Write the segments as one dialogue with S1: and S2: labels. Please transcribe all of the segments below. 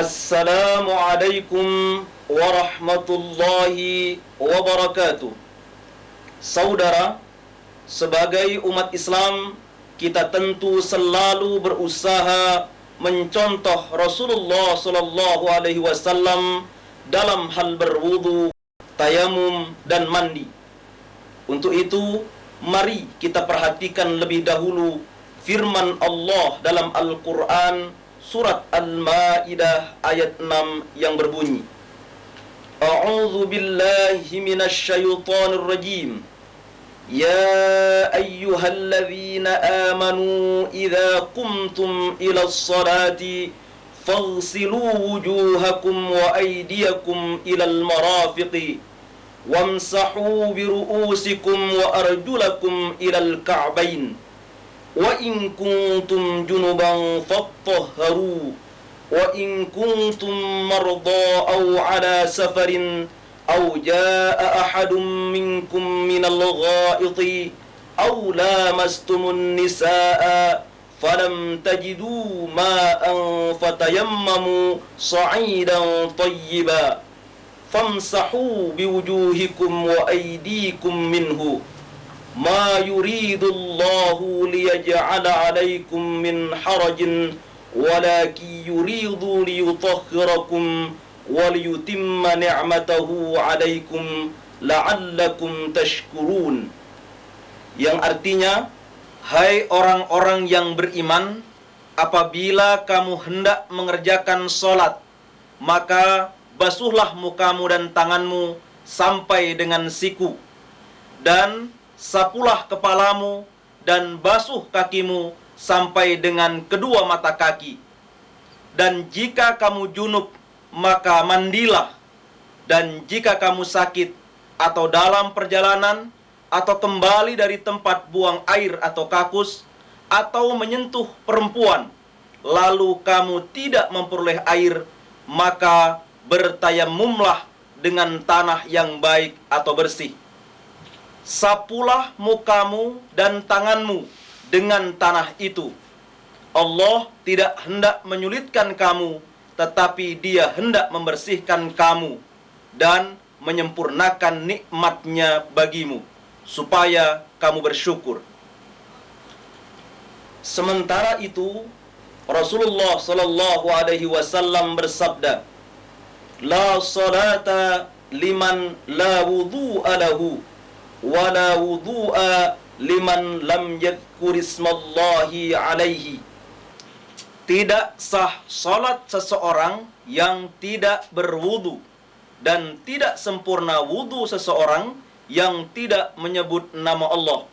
S1: Assalamualaikum warahmatullahi wabarakatuh. Saudara, sebagai umat Islam, kita tentu selalu berusaha mencontoh Rasulullah sallallahu alaihi wasallam dalam hal berwudu, tayamum dan mandi. Untuk itu, mari kita perhatikan lebih dahulu firman Allah dalam Al-Quran surat Al-Ma'idah ayat 6 yang berbunyi, A'udzu billahi minasy syaithanir rajim. Ya ayyuhalladzina amanu idza qumtum ilas salati faghsilu wujuhakum wa aydiyakum ilal marafiqi wamsahu biru'usikum wa arjulakum ilal ka'bain wa in kuntum junuban fattahharu wa in kuntum marda aw ala safarin aw jaa ahadun minkum minal gha'iti aw lamastumun nisaa falam tajidu ma'an fatayammamu sa'idan tayyiban famsahu biwujuhikum wa aydikum minhu ma yuridullahu liyaj'ala 'alaikum min harajin walakin yuridu liyutahhirakum wa liyutimma ni'matahu 'alaikum la'allakum tashkurun. Yang artinya, hai orang-orang yang beriman, apabila kamu hendak mengerjakan salat, maka basuhlah mukamu dan tanganmu sampai dengan siku, dan sapulah kepalamu dan basuh kakimu sampai dengan kedua mata kaki. Dan jika kamu junub, maka mandilah. Dan jika kamu sakit atau dalam perjalanan atau kembali dari tempat buang air atau kakus atau menyentuh perempuan, lalu kamu tidak memperoleh air, maka bertayamumlah dengan tanah yang baik atau bersih. Sapulah mukamu dan tanganmu dengan tanah itu. Allah tidak hendak menyulitkan kamu, tetapi Dia hendak membersihkan kamu dan menyempurnakan nikmat-Nya bagimu, supaya kamu bersyukur. Sementara itu, Rasulullah sallallahu alaihi wasallam bersabda, La salata liman la wudu'a lahu wa la wudu'a liman lam yadhkurismallahi alaihi. Tidak sah salat seseorang yang tidak berwudu, dan tidak sempurna wudu seseorang yang tidak menyebut nama Allah.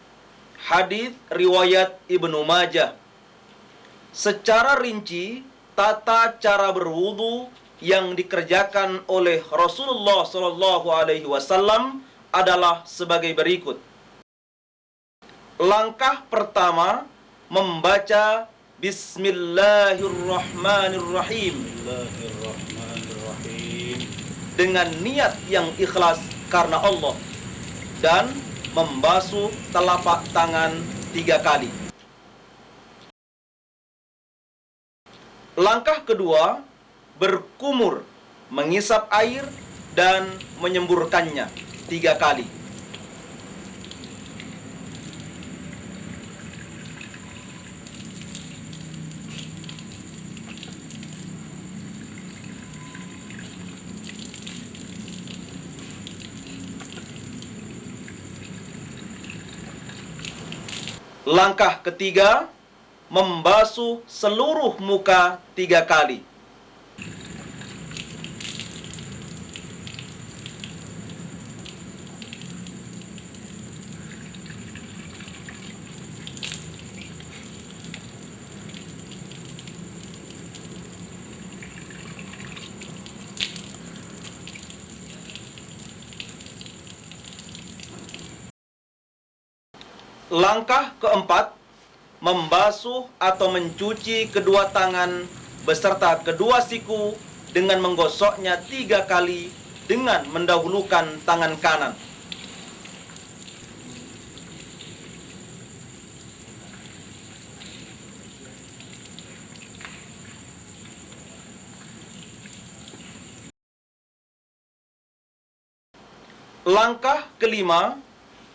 S1: Hadis riwayat Ibnu Majah. Secara rinci, tata cara berwudu yang dikerjakan oleh Rasulullah sallallahu alaihi wasallam adalah sebagai berikut. Langkah pertama, membaca Bismillahirrahmanirrahim dengan niat yang ikhlas karena Allah, dan membasuh telapak tangan 3 kali. Langkah kedua, berkumur, mengisap air dan menyemburkannya 3 kali. Langkah ketiga, membasuh seluruh muka 3 kali. Langkah keempat, membasuh atau mencuci kedua tangan beserta kedua siku dengan menggosoknya 3 kali dengan mendahulukan tangan kanan. Langkah kelima,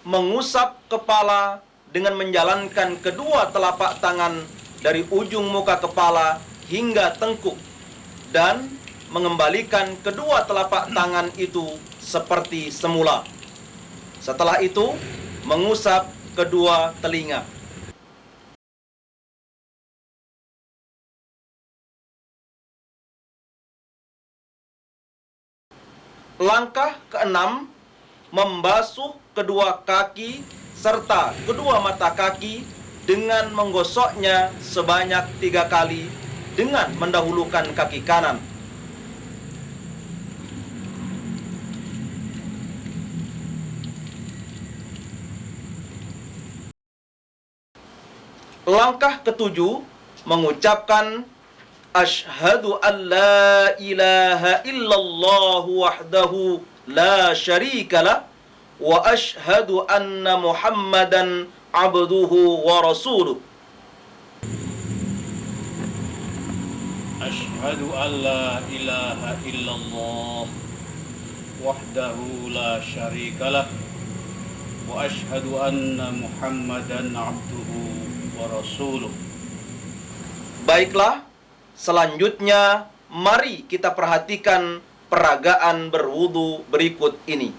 S1: mengusap kepala dengan menjalankan kedua telapak tangan dari ujung muka kepala hingga tengkuk dan mengembalikan kedua telapak tangan itu seperti semula. Setelah itu, mengusap kedua telinga. Langkah keenam, membasuh kedua kaki serta kedua mata kaki dengan menggosoknya sebanyak 3 kali dengan mendahulukan kaki kanan. Langkah ketujuh, mengucapkan Asyhadu an la ilaha illallah wahdahu la syarikalah wa asyhadu anna Muhammadan abduhu wa rasuluh.
S2: Asyhadu an la ilaha illallah wahdahu la syarikalah wa asyhadu anna Muhammadan abduhu wa rasuluh.
S1: Baiklah, selanjutnya mari kita perhatikan peragaan berwudu berikut ini.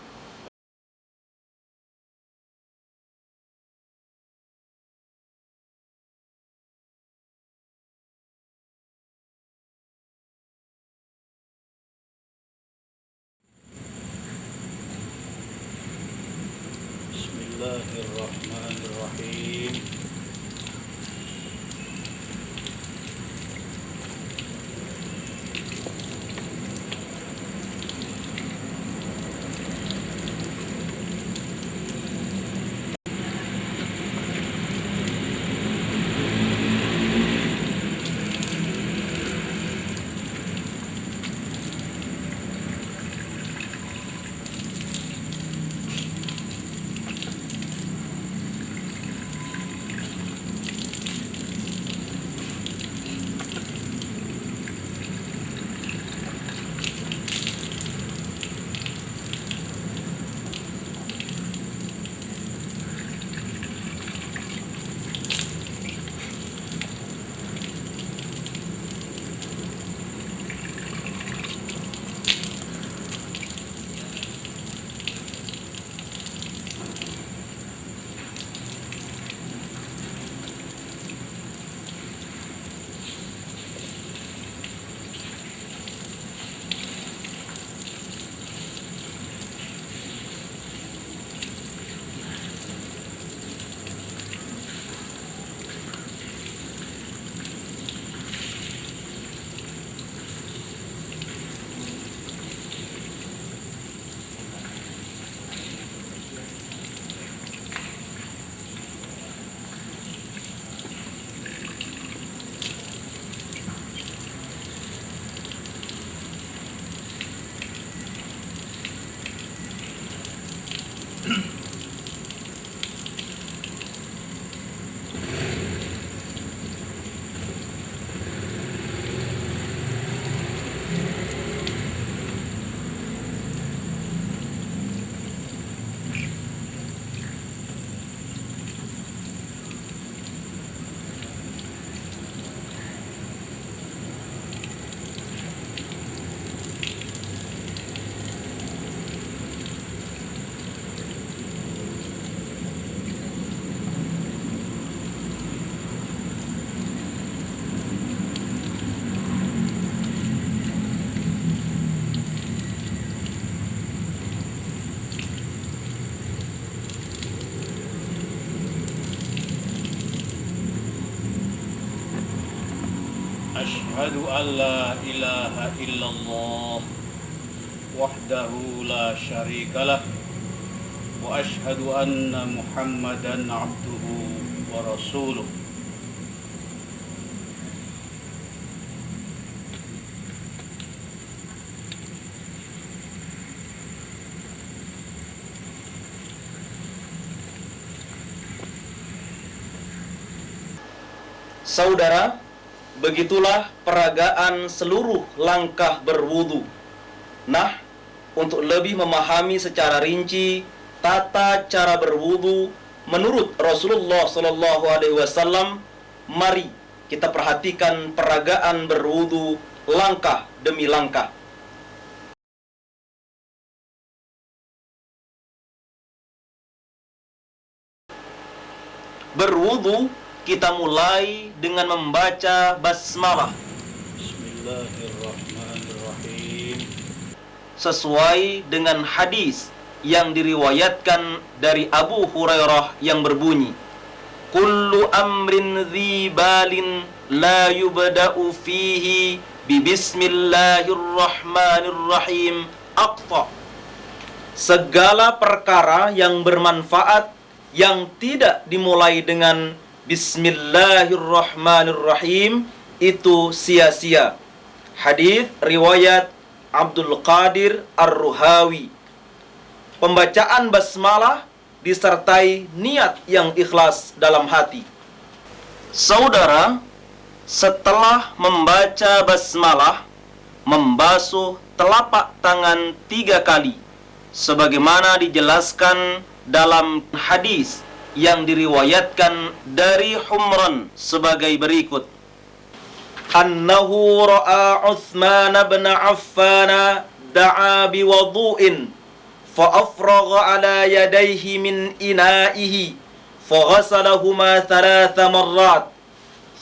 S2: Bismillahirrahmanirrahim. Asyhadu an la ilaha illallah wahdahu la syarikalah wa asyhadu anna Muhammadan abduhu wa rasuluh.
S1: Saudara, begitulah peragaan seluruh langkah berwudu. Nah, untuk lebih memahami secara rinci tata cara berwudu menurut Rasulullah SAW, mari kita perhatikan peragaan berwudu langkah demi langkah. Berwudu kita mulai dengan membaca basmalah
S2: Bismillahirrahmanirrahim.
S1: sesuai dengan hadis yang diriwayatkan dari Abu Hurairah yang berbunyi, kullu amrin dhi balin la yubda'u fihi bi bismillahirrahmanirrahim aqta. Segala perkara yang bermanfaat yang tidak dimulai dengan bismillahirrahmanirrahim itu sia-sia. Hadis riwayat Abdul Qadir Ar-Ruhawi. Pembacaan basmalah disertai niat yang ikhlas dalam hati. Saudara, setelah membaca basmalah, membasuh telapak tangan 3 kali, sebagaimana dijelaskan dalam hadis yang diriwayatkan dari Humran sebagai berikut. Annahu ra'a Utsman bin Affan da'a biwudu'in fa'afragha ala yadayhi min ina'ihi faghasalahuma 3 marrat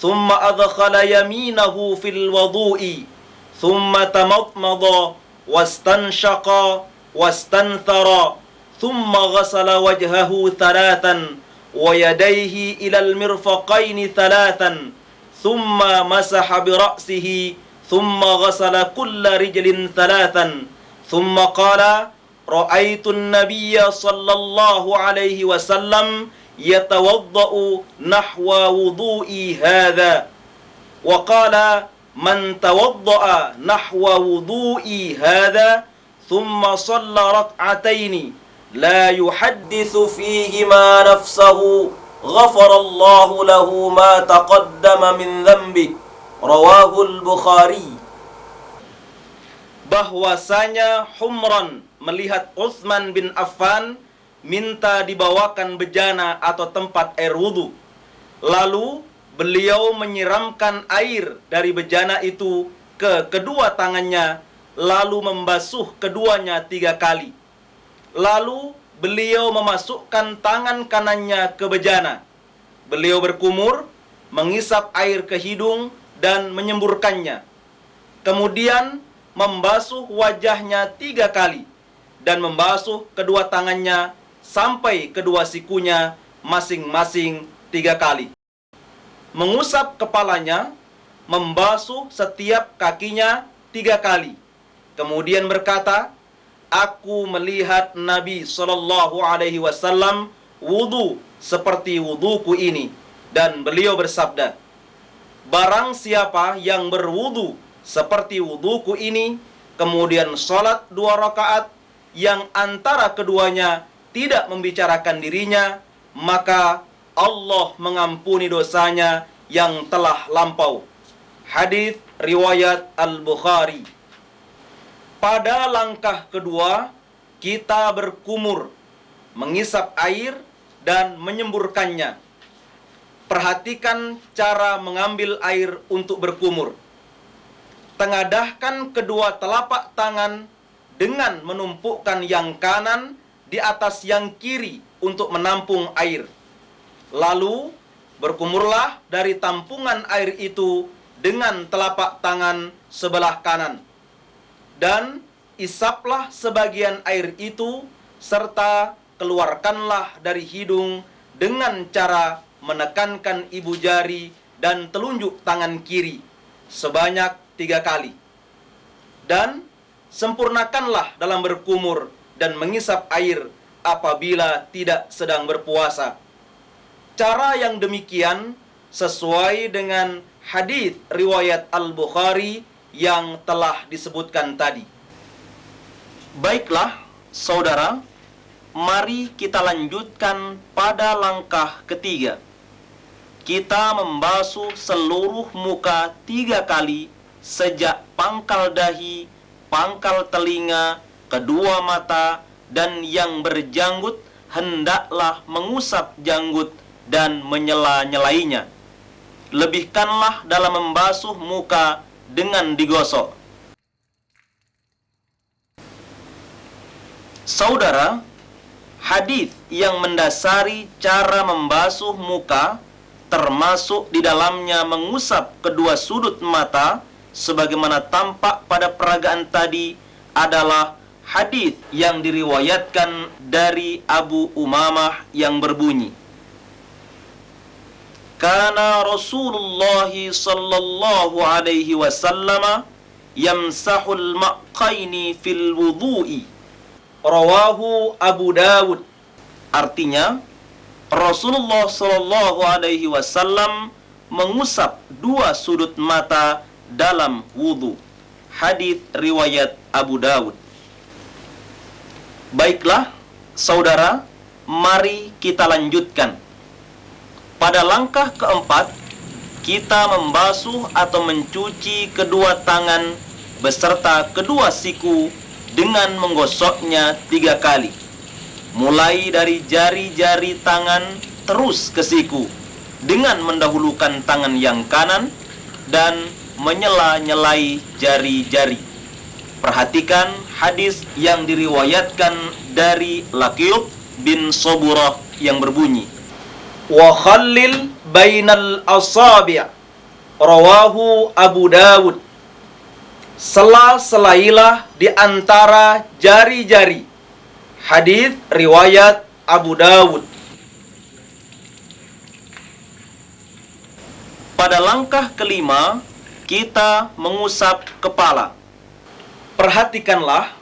S1: thumma adkhala yaminahu fil wudu'i thumma tamadmada wastanshaqa wastanthara thumma ghasala wajhahu 3 wa yadayhi ila al-mirfaqaini 3 thumma masaha bi ra'sihi thumma ghasala kulla rijlin 3 thumma qala ra'aitu an-nabiyya sallallahu alaihi wasallam yatawaddau nahwa wudu'i hadha wa qala man tawadda'a nahwa wudu'i hadha thumma shalla rak'ataini la yuhaddithu fihima nafsahu ghafarallahu lahu ma taqaddama min dhanbi. Rawahul Bukhari. Bahwasanya Humran melihat Utsman bin Affan minta dibawakan bejana atau tempat air wudu. Lalu beliau menyiramkan air dari bejana itu ke kedua tangannya, lalu membasuh keduanya 3 kali. Lalu beliau memasukkan tangan kanannya ke bejana. Beliau berkumur, mengisap air ke hidung dan menyemburkannya. Kemudian membasuh wajahnya 3 kali dan membasuh kedua tangannya sampai kedua sikunya masing-masing 3 kali. Mengusap kepalanya, membasuh setiap kakinya 3 kali. Kemudian berkata, aku melihat Nabi SAW wudu seperti wuduku ini. Dan beliau bersabda, barang siapa yang berwudu seperti wuduku ini, kemudian sholat 2 rakaat yang antara keduanya tidak membicarakan dirinya, maka Allah mengampuni dosanya yang telah lampau. Hadis riwayat Al-Bukhari. Pada langkah kedua, kita berkumur, mengisap air dan menyemburkannya. Perhatikan cara mengambil air untuk berkumur. Tengadahkan kedua telapak tangan dengan menumpukkan yang kanan di atas yang kiri untuk menampung air. Lalu, berkumurlah dari tampungan air itu dengan telapak tangan sebelah kanan. Dan isaplah sebagian air itu, serta keluarkanlah dari hidung dengan cara menekankan ibu jari dan telunjuk tangan kiri sebanyak 3 kali. Dan sempurnakanlah dalam berkumur dan mengisap air apabila tidak sedang berpuasa. Cara yang demikian sesuai dengan hadis riwayat Al-Bukhari yang telah disebutkan tadi. Baiklah, saudara, mari kita lanjutkan pada langkah ketiga. Kita membasuh seluruh muka 3 kali sejak pangkal dahi, pangkal telinga, kedua mata, dan yang berjanggut hendaklah mengusap janggut dan menyela-nyelainya. Lebihkanlah dalam membasuh muka dengan digosok. Saudara, hadis yang mendasari cara membasuh muka termasuk di dalamnya mengusap kedua sudut mata sebagaimana tampak pada peragaan tadi adalah hadis yang diriwayatkan dari Abu Umamah yang berbunyi, Kana Rasulullah sallallahu alaihi wasallam yamsahul ma'qaini fil wudu'i. Rawahu Abu Dawud. Artinya, Rasulullah sallallahu alaihi wasallam mengusap dua sudut mata dalam wudu. Hadis riwayat Abu Dawud. Baiklah, saudara, mari kita lanjutkan. Pada langkah keempat, kita membasuh atau mencuci kedua tangan beserta kedua siku dengan menggosoknya 3 kali. Mulai dari jari-jari tangan terus ke siku dengan mendahulukan tangan yang kanan dan menyela-nyelai jari-jari. Perhatikan hadis yang diriwayatkan dari Laqiyub bin Saburah yang berbunyi, Wa khallil bainal asabi'. Rawahu Abu Dawud. Sela-selailah di antara jari-jari. Hadis riwayat Abu Dawud. Pada langkah kelima, kita mengusap kepala. Perhatikanlah,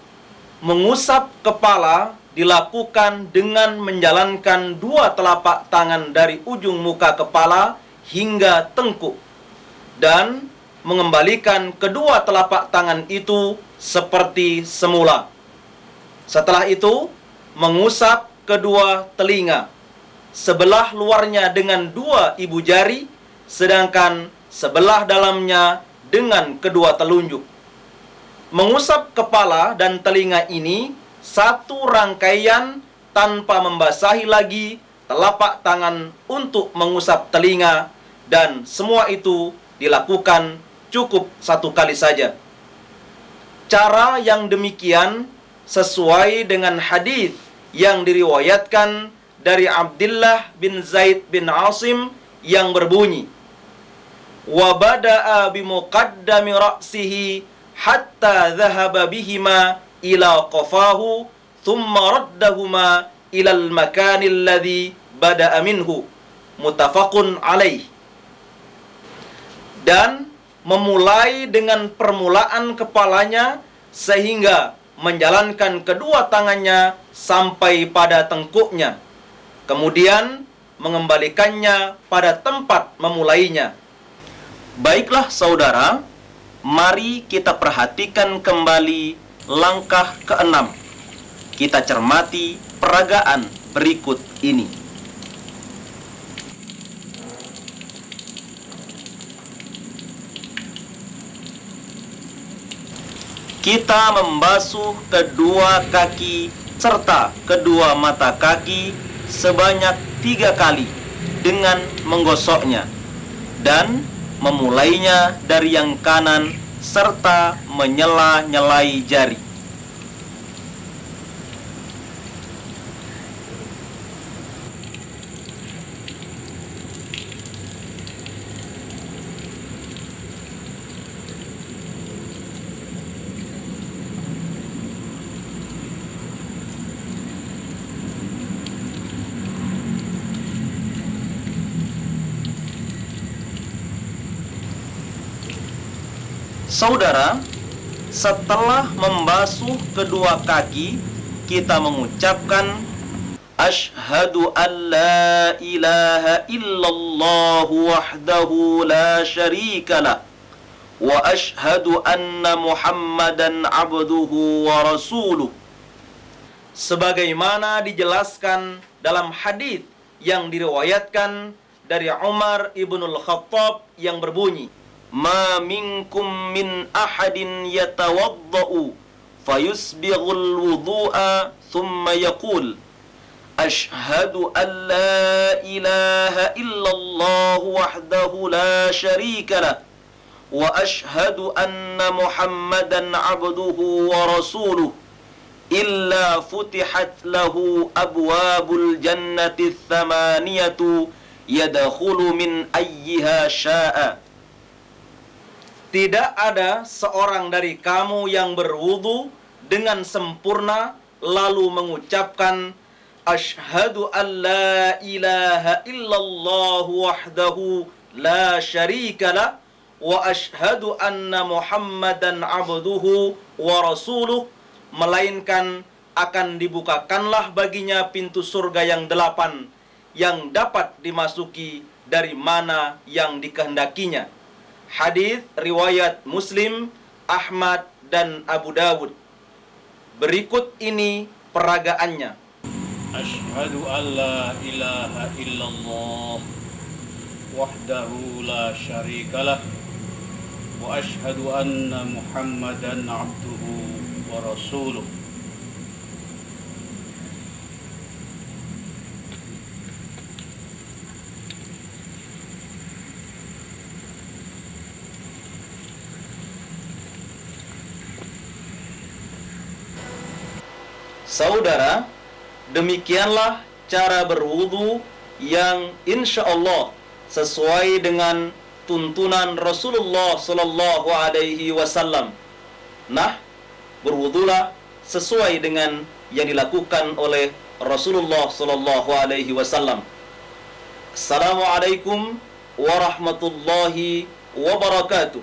S1: mengusap kepala dilakukan dengan menjalankan dua telapak tangan dari ujung muka kepala hingga tengkuk dan mengembalikan kedua telapak tangan itu seperti semula. Setelah itu, mengusap kedua telinga, sebelah luarnya dengan dua ibu jari, sedangkan sebelah dalamnya dengan kedua telunjuk. Mengusap kepala dan telinga ini satu rangkaian tanpa membasahi lagi telapak tangan untuk mengusap telinga, dan semua itu dilakukan cukup 1 kali saja. Cara yang demikian sesuai dengan hadis yang diriwayatkan dari Abdullah bin Zaid bin Asim yang berbunyi, Wa bada'a bimuqaddami ra'sihi hatta dhahaba bihima ila qafahu thumma raddahuma ilal makanil ladzi bada'a minhu. Muttafaqun alaih. Dan memulai dengan permulaan kepalanya sehingga menjalankan kedua tangannya sampai pada tengkuknya, kemudian mengembalikannya pada tempat memulainya. Baiklah saudara, mari kita perhatikan kembali langkah ke-6. Kita cermati peragaan berikut ini. Kita membasuh kedua kaki serta kedua mata kaki sebanyak 3 kali dengan menggosoknya dan memulainya dari yang kanan serta menyela-nyelai jari. Saudara, setelah membasuh kedua kaki, kita mengucapkan Asyhadu an la ilaha illallah wahdahu la syarikalah wa asyhadu anna Muhammadan abduhu wa rasuluh. Sebagaimana dijelaskan dalam hadis yang diriwayatkan dari Umar ibnul Khattab yang berbunyi, Ma minkum min ahadin yatawadda'u fayusbighul wudu'a thumma yaqul Ashhadu an la ilaha illallah wahdahu la syarika lah wa ashhadu anna Muhammadan abduhu wa rasuluh illa futihat lahu abwabul jannati thamaniyatu yadkhulu min ayyiha sya'a. Tidak ada seorang dari kamu yang berwudu dengan sempurna lalu mengucapkan Ashhadu an la ilaha illallah wahdahu la syarika lah wa ashhadu anna Muhammadan abduhu wa rasuluh, melainkan akan dibukakanlah baginya pintu surga yang 8 yang dapat dimasuki dari mana yang dikehendakinya. Hadis riwayat Muslim, Ahmad dan Abu Dawud. Berikut ini peragaannya.
S2: Ashhadu an la ilaha illallah wahdahu la syarikalah wa ashhadu anna Muhammadan abduhu wa rasuluh.
S1: Saudara, demikianlah cara berwudu yang insya Allah sesuai dengan tuntunan Rasulullah Sallallahu Alaihi Wasallam. Nah, berwudulah sesuai dengan yang dilakukan oleh Rasulullah Sallallahu Alaihi Wasallam. Assalamualaikum warahmatullahi wabarakatuh.